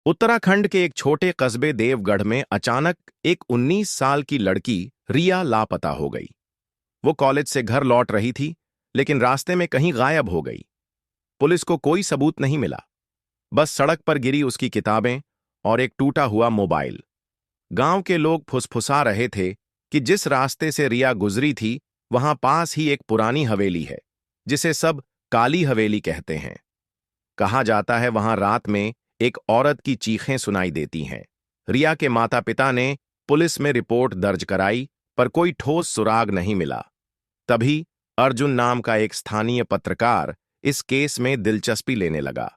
उत्तराखंड के एक छोटे कस्बे देवगढ़ में अचानक एक 19 साल की लड़की रिया लापता हो गई। वो कॉलेज से घर लौट रही थी, लेकिन रास्ते में कहीं गायब हो गई। पुलिस को कोई सबूत नहीं मिला, बस सड़क पर गिरी उसकी किताबें और एक टूटा हुआ मोबाइल। गांव के लोग फुसफुसा रहे थे कि जिस रास्ते से रिया गुजरी थी, वहां पास ही एक पुरानी हवेली है, जिसे सब काली हवेली कहते हैं। कहा जाता है वहां रात में एक औरत की चीखें सुनाई देती हैं। रिया के माता पिता ने पुलिस में रिपोर्ट दर्ज कराई, पर कोई ठोस सुराग नहीं मिला। तभी अर्जुन नाम का एक स्थानीय पत्रकार इस केस में दिलचस्पी लेने लगा।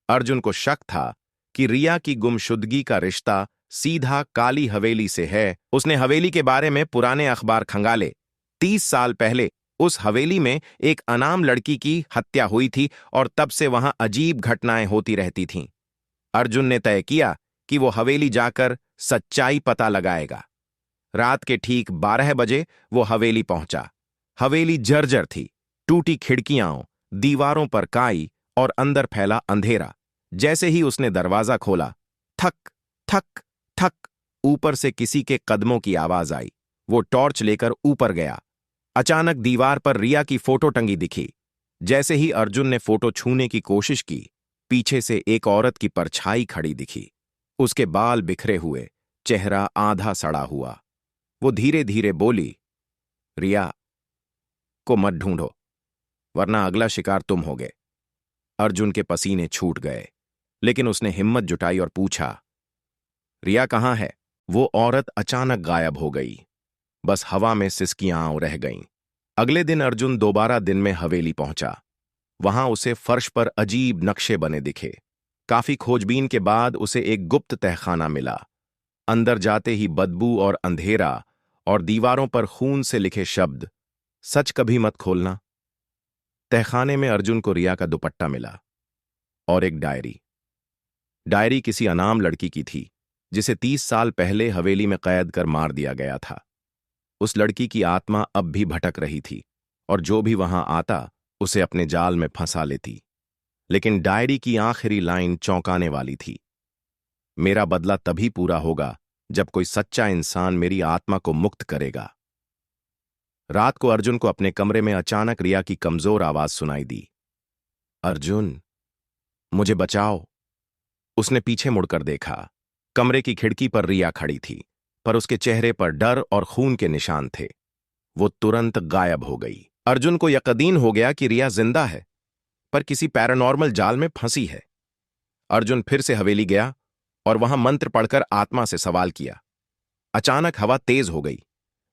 अर्जुन को शक था कि रिया की गुमशुदगी का रिश्ता सीधा काली हवेली से है। उसने हवेली के बारे में पुराने अखबार खंगाले। 30 साल पहले उस हवेली में एक अनाम लड़की की हत्या हुई थी और तब से वहां अजीब घटनाएं होती रहती थीं। अर्जुन ने तय किया कि वो हवेली जाकर सच्चाई पता लगाएगा। रात के ठीक 12 बजे वो हवेली पहुंचा। हवेली जर्जर थी, टूटी खिड़कियां, दीवारों पर काई और अंदर फैला अंधेरा। जैसे ही उसने दरवाजा खोला, थक थक थक, ऊपर से किसी के कदमों की आवाज आई। वो टॉर्च लेकर ऊपर गया। अचानक दीवार पर रिया की फोटो टंगी दिखी। जैसे ही अर्जुन ने फोटो छूने की कोशिश की, पीछे से एक औरत की परछाई खड़ी दिखी। उसके बाल बिखरे हुए, चेहरा आधा सड़ा हुआ। वो धीरे धीरे बोली, रिया को मत ढूंढो, वरना अगला शिकार तुम होगे। अर्जुन के पसीने छूट गए, लेकिन उसने हिम्मत जुटाई और पूछा, रिया कहाँ है? वो औरत अचानक गायब हो गई। बस हवा में सिसकियां रह गईं। अगले दिन अर्जुन दोबारा दिन में हवेली पहुंचा। वहां उसे फर्श पर अजीब नक्शे बने दिखे। काफी खोजबीन के बाद उसे एक गुप्त तहखाना मिला। अंदर जाते ही बदबू और अंधेरा और दीवारों पर खून से लिखे शब्द, सच कभी मत खोलना। तहखाने में अर्जुन को रिया का दुपट्टा मिला और एक डायरी। डायरी किसी अनाम लड़की की थी, जिसे 30 साल पहले हवेली में कैद कर मार दिया गया था। उस लड़की की आत्मा अब भी भटक रही थी और जो भी वहां आता उसे अपने जाल में फंसा लेती। लेकिन डायरी की आखिरी लाइन चौंकाने वाली थी, मेरा बदला तभी पूरा होगा जब कोई सच्चा इंसान मेरी आत्मा को मुक्त करेगा। रात को अर्जुन को अपने कमरे में अचानक रिया की कमजोर आवाज सुनाई दी, अर्जुन, मुझे बचाओ। उसने पीछे मुड़कर देखा। कमरे की खिड़की पर रिया खड़ी थी, पर उसके चेहरे पर डर और खून के निशान थे। वो तुरंत गायब हो गई। अर्जुन को यकीन हो गया कि रिया जिंदा है, पर किसी पैरानॉर्मल जाल में फंसी है। अर्जुन फिर से हवेली गया और वहां मंत्र पढ़कर आत्मा से सवाल किया। अचानक हवा तेज हो गई,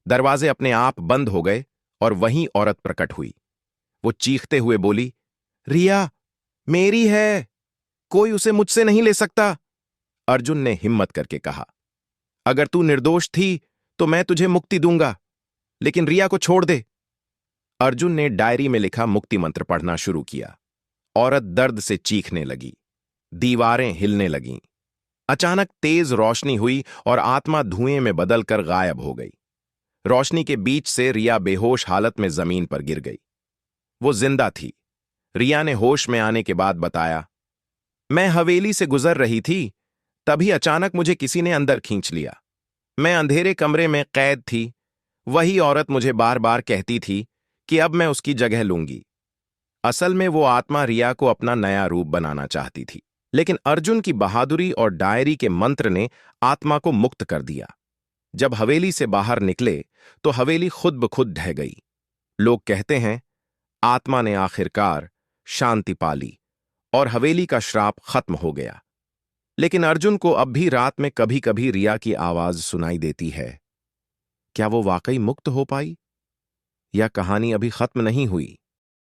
दरवाजे अपने आप बंद हो गए और वहीं औरत प्रकट हुई। वो चीखते हुए बोली, रिया मेरी है, कोई उसे मुझसे नहीं ले सकता। अर्जुन ने हिम्मत करके कहा, अगर तू निर्दोष थी तो मैं तुझे मुक्ति दूंगा, लेकिन रिया को छोड़ दे। अर्जुन ने डायरी में लिखा मुक्ति मंत्र पढ़ना शुरू किया। औरत दर्द से चीखने लगी, दीवारें हिलने लगीं। अचानक तेज रोशनी हुई और आत्मा धुएं में बदलकर गायब हो गई। रोशनी के बीच से रिया बेहोश हालत में जमीन पर गिर गई। वो जिंदा थी। रिया ने होश में आने के बाद बताया, मैं हवेली से गुजर रही थी, तभी अचानक मुझे किसी ने अंदर खींच लिया। मैं अंधेरे कमरे में कैद थी। वही औरत मुझे बार बार कहती थी कि अब मैं उसकी जगह लूंगी। असल में वो आत्मा रिया को अपना नया रूप बनाना चाहती थी, लेकिन अर्जुन की बहादुरी और डायरी के मंत्र ने आत्मा को मुक्त कर दिया। जब हवेली से बाहर निकले तो हवेली खुद ब खुद ढह गई। लोग कहते हैं आत्मा ने आखिरकार शांति पा ली और हवेली का श्राप खत्म हो गया। लेकिन अर्जुन को अब भी रात में कभी कभी रिया की आवाज सुनाई देती है। क्या वो वाकई मुक्त हो पाई, या कहानी अभी खत्म नहीं हुई?